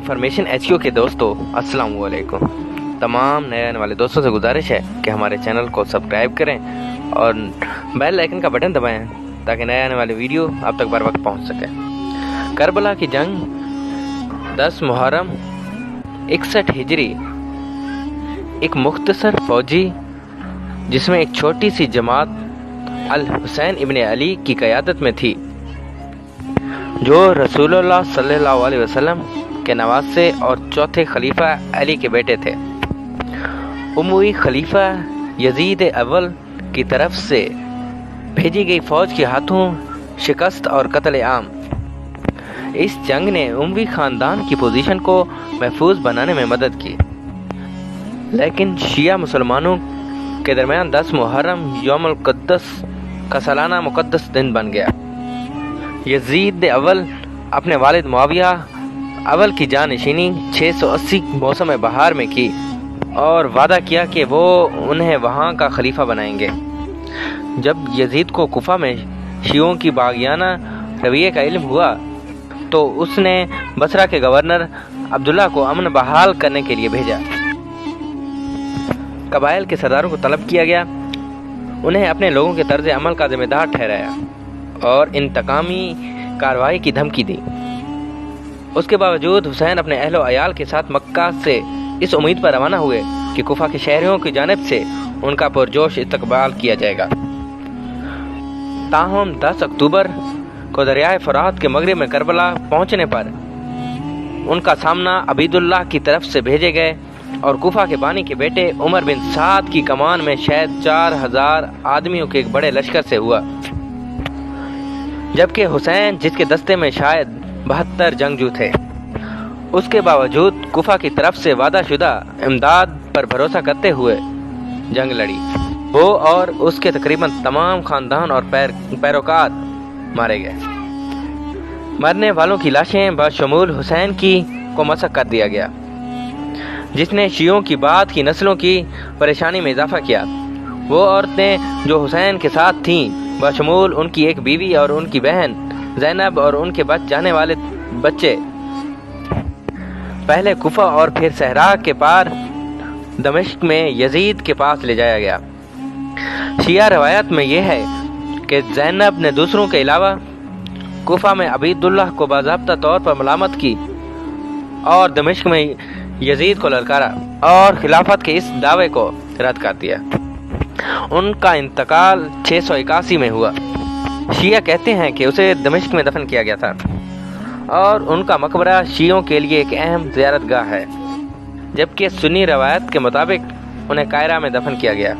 Information HQ के दोस्तों अस्सलाम वालेकुम। तमाम नए आने वाले दोस्तों से गुजारिश है कि हमारे चैनल को सब्सक्राइब करें और बेल आइकन का बटन दबाएं ताकि नए आने वाले वीडियो आप तक बर वक्त पहुँच सके। करबला की जंग 10 मुहर्रम 61 हिजरी एक मुख्तसर फौजी जिसमें एक छोटी सी जमात अल हुसैन इब्न अली की क़यादत में थी, जो रसूलुल्लाह सल्लल्लाहु अलैहि वसल्लम के नवासे और चौथे खलीफा अली के बेटे थे। उमवी खलीफा यजीद अव्वल की तरफ से भेजी गई फौज के हाथों शिकस्त और कत्ल आम। इस जंग ने उमवी खानदान की पोजीशन को महफूज बनाने में मदद की, लेकिन शिया मुसलमानों के दरमियान 10 मुहर्रम यौमुल क़ुद्स का सालाना मुक़द्दस दिन बन गया। यजीद अव्वल अपने वालिद मुआविया अव्वल की जानशिनी 680 मौसम बहार में की और वादा किया कि वो उन्हें वहाँ का खलीफा बनाएंगे। जब यजीद को कुफा में शियों की बागियाना रवैये का इल्म हुआ तो उसने बसरा के गवर्नर अब्दुल्ला को अमन बहाल करने के लिए भेजा। कबाइल के सरदारों को तलब किया गया, उन्हें अपने लोगों के तर्ज अमल का जिम्मेदार ठहराया और इंतकामी कार्रवाई की धमकी दी। उसके बावजूद हुसैन अपने अहलो अयाल के साथ मक्का से इस उम्मीद पर रवाना हुए कि कुफा के शहरियों की जानिब से उनका पुरजोश इस्तकबाल किया जाएगा। ताहम 10 अक्टूबर को दरियाए फरात के मगरिब में करबला पहुंचने पर उनका सामना अबीदुल्लाह की तरफ से भेजे गए और कुफा के बानी के बेटे उमर बिन साद की कमान में शायद 4000 आदमियों के एक बड़े लश्कर से हुआ, जबकि हुसैन जिसके दस्ते में शायद 72 जंगजू थे, उसके बावजूद कुफा की तरफ से वादाशुदा इमदाद पर भरोसा करते हुए जंग लड़ी। वो और उसके तकरीबन तमाम खानदान और पैरोकार मारे गए। मरने वालों की लाशें बशमूल हुसैन की को मसक कर दिया गया, जिसने शियों की बाद की नस्लों की परेशानी में इजाफा किया। वो औरतें जो हुसैन के साथ थीं, बशमूल उनकी एक बीवी और उनकी बहन ज़ैनब और उनके बच जाने वाले बच्चे, पहले कुफा और फिर सहरा के पार दमिश्क में यजीद के पास ले जाया गया। शिया रवायत में यह है कि ज़ैनब ने दूसरों के अलावा कुफा में अबीदुल्लाह को बाज़ाब्ता तौर पर मलामत की और दमिश्क में यजीद को ललकारा और खिलाफत के इस दावे को रद्द कर दिया। उनका इंतकाल 681 में हुआ। शिया कहते हैं कि उसे दमिश्क में दफन किया गया था और उनका मकबरा शियों के लिए एक अहम ज़ियारतगाह है, जबकि सुन्नी रवायत के मुताबिक उन्हें कायरा में दफन किया गया।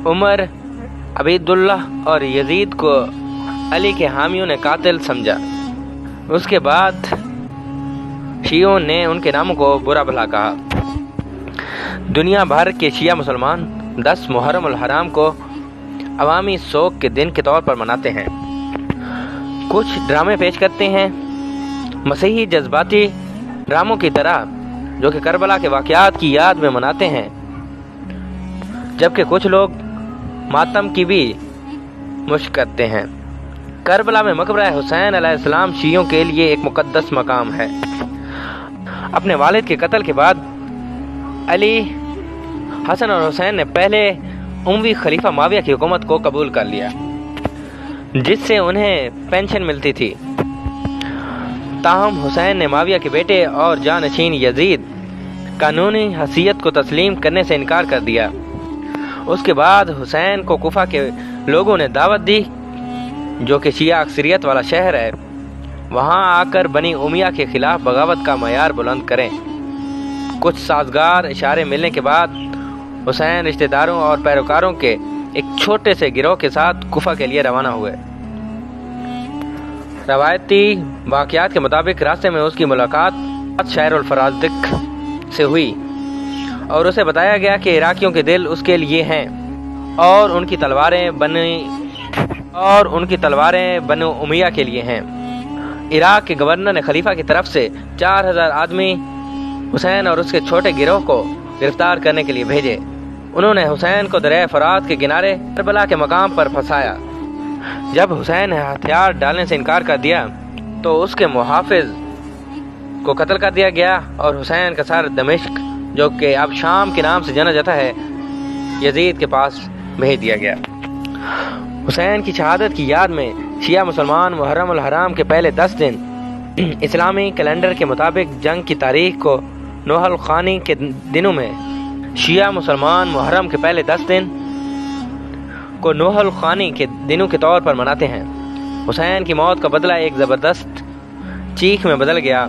उमर, अबीदुल्लाह और यजीद को अली के हामियों ने कातिल समझा। उसके बाद शियों ने उनके नामों को बुरा भला कहा। दुनिया भर के शिया मुसलमान 10 मुहर्रम उल हराम को अवामी शोक के दिन के तौर पर मनाते हैं। कुछ ड्रामे पेश करते हैं, मसीही जज्बाती ड्रामों की तरह, जो कि करबला के वाक़यात की याद में मनाते हैं, जबकि कुछ लोग मातम की भी मुश्क करते हैं। करबला में मकबरा हुसैन अलैहिस्सलाम शियों के लिए एक मुक़द्दस मकाम है। अपने वालिद के कत्ल के बाद अली, हसन और हुसैन ने पहले उमवी खलीफा मुआविया की हुकूमत को कबूल कर लिया, जिससे उन्हें पेंशन मिलती थी। ताहम हुसैन ने मुआविया के बेटे और जानशीन यजीद कानूनी हैसियत को तस्लीम करने से इनकार कर दिया। उसके बाद हुसैन को कुफा के लोगों ने दावत दी, जो कि शिया अक्सरियत वाला शहर है, वहाँ आकर बनी उमिया के खिलाफ बगावत का मयार बुलंद करें। कुछ साजगार इशारे मिलने के बाद हुसैन रिश्तेदारों और पैरोकारों के एक छोटे से गिरोह के साथ कुफा के लिए रवाना हुए। रवायती वाक़यात के मुताबिक रास्ते में उसकी मुलाकात शहरुल फराज़िक से हुई और उसे बताया गया कि इराकियों के दिल उसके लिए हैं और उनकी तलवारें बनु उमिया के लिए हैं। इराक के गवर्नर ने खलीफा की तरफ से 4000 आदमी हुसैन और उसके छोटे गिरोह को गिरफ्तार करने के लिए भेजे। उन्होंने हुसैन को दरिया फरात के किनारे करबला के मकाम पर फंसाया। जब हुसैन ने हथियार डालने से इनकार कर दिया तो उसके मुहाफिज کو قتل کر دیا گیا اور حسین کا سر دمشق، جو کہ اب شام کے نام سے جانا جاتا ہے، یزید کے پاس بھیج دیا گیا۔ حسین کی شہادت کی یاد میں شیعہ مسلمان محرم الحرام کے پہلے 10 دن اسلامی کیلنڈر کے مطابق جنگ کی تاریخ کو نوح الخانی کے دنوں میں شیعہ مسلمان محرم کے پہلے 10 دن کو نوح الخانی کے دنوں کے طور پر مناتے ہیں۔ حسین کی موت کا بدلہ ایک زبردست چیخ میں بدل گیا۔